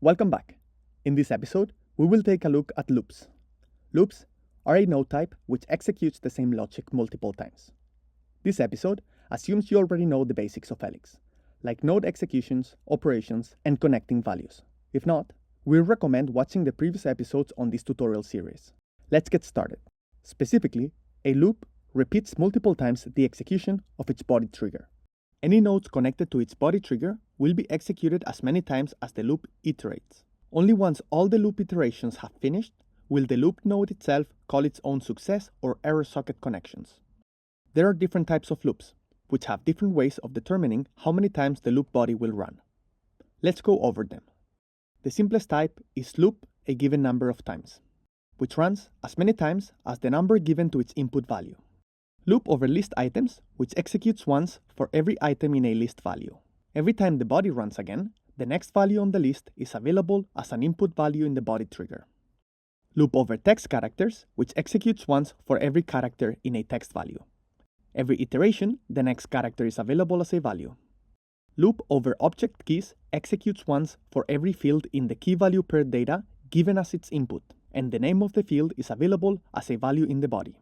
Welcome back. In this episode, we will take a look at loops. Loops are a node type which executes the same logic multiple times. This episode assumes you already know the basics of Elyx, like node executions, operations, and connecting values. If not, we recommend watching the previous episodes on this tutorial series. Let's get started. Specifically, a loop repeats multiple times the execution of its body trigger. Any nodes connected to its body trigger will be executed as many times as the loop iterates. Only once all the loop iterations have finished will the loop node itself call its own success or error socket connections. There are different types of loops, which have different ways of determining how many times the loop body will run. Let's go over them. The simplest type is loop a given number of times, which runs as many times as the number given to its input value. Loop over list items, which executes once for every item in a list value. Every time the body runs again, the next value on the list is available as an input value in the body trigger. Loop over text characters, which executes once for every character in a text value. Every iteration, the next character is available as a value. Loop over object keys executes once for every field in the key value pair data given as its input, and the name of the field is available as a value in the body.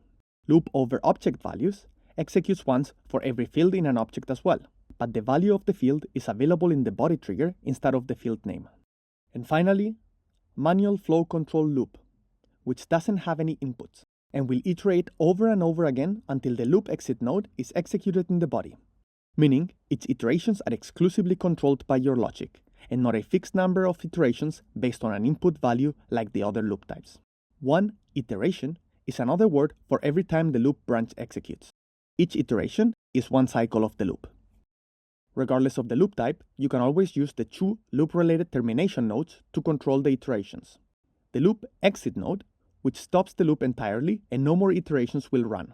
Loop over object values executes once for every field in an object as well, but the value of the field is available in the body trigger instead of the field name. And finally, manual flow control loop, which doesn't have any inputs, and will iterate over and over again until the loop exit node is executed in the body, meaning its iterations are exclusively controlled by your logic, and not a fixed number of iterations based on an input value like the other loop types. One iteration is another word for every time the loop branch executes. Each iteration is one cycle of the loop. Regardless of the loop type, you can always use the two loop-related termination nodes to control the iterations. The loop exit node, which stops the loop entirely and no more iterations will run.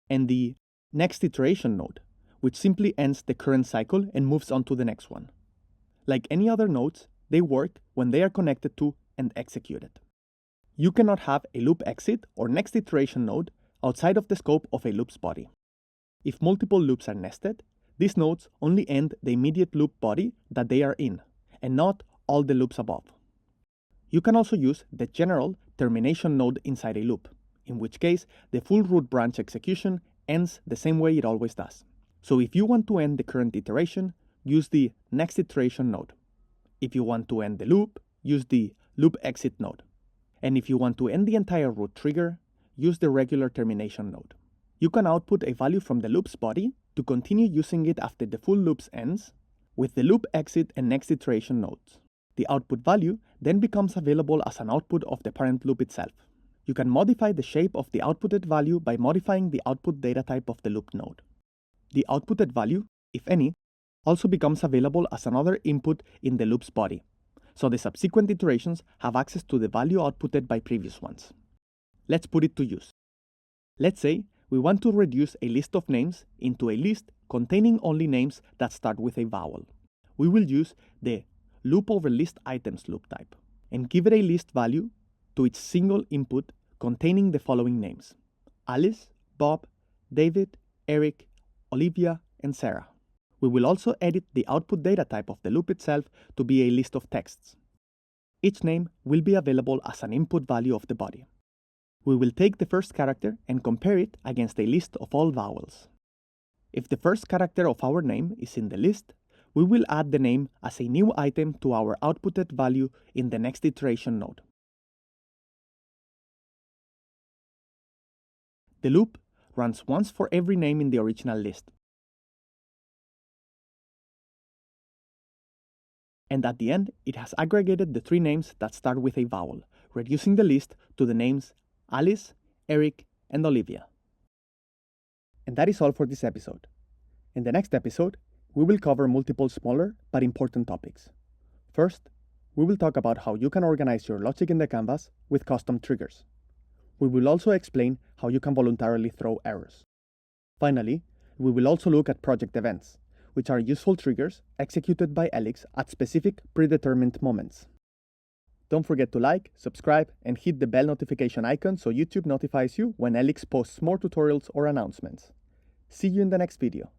And the next iteration node, which simply ends the current cycle and moves on to the next one. Like any other nodes, they work when they are connected to and executed. You cannot have a loop exit or next iteration node outside of the scope of a loop's body. If multiple loops are nested, these nodes only end the immediate loop body that they are in, and not all the loops above. You can also use the general termination node inside a loop, in which case the full root branch execution ends the same way it always does. So if you want to end the current iteration, use the next iteration node. If you want to end the loop, use the loop exit node. And if you want to end the entire root trigger, use the regular termination node. You can output a value from the loop's body to continue using it after the full loop ends with the loop exit and next iteration nodes. The output value then becomes available as an output of the parent loop itself. You can modify the shape of the outputted value by modifying the output data type of the loop node. The outputted value, if any, also becomes available as another input in the loop's body, so the subsequent iterations have access to the value outputted by previous ones. Let's put it to use. Let's say we want to reduce a list of names into a list containing only names that start with a vowel. We will use the loop over list items loop type and give it a list value to its single input containing the following names: Alice, Bob, David, Eric, Olivia, and Sarah. We will also edit the output data type of the loop itself to be a list of texts. Each name will be available as an input value of the body. We will take the first character and compare it against a list of all vowels. If the first character of our name is in the list, we will add the name as a new item to our outputted value in the next iteration node. The loop runs once for every name in the original list. And at the end, it has aggregated the three names that start with a vowel, reducing the list to the names Alice, Eric, and Olivia. And that is all for this episode. In the next episode, we will cover multiple smaller but important topics. First, we will talk about how you can organize your logic in the canvas with custom triggers. We will also explain how you can voluntarily throw errors. Finally, we will also look at project events, which are useful triggers executed by Elyx at specific predetermined moments. Don't forget to like, subscribe, and hit the bell notification icon so YouTube notifies you when Elyx posts more tutorials or announcements. See you in the next video.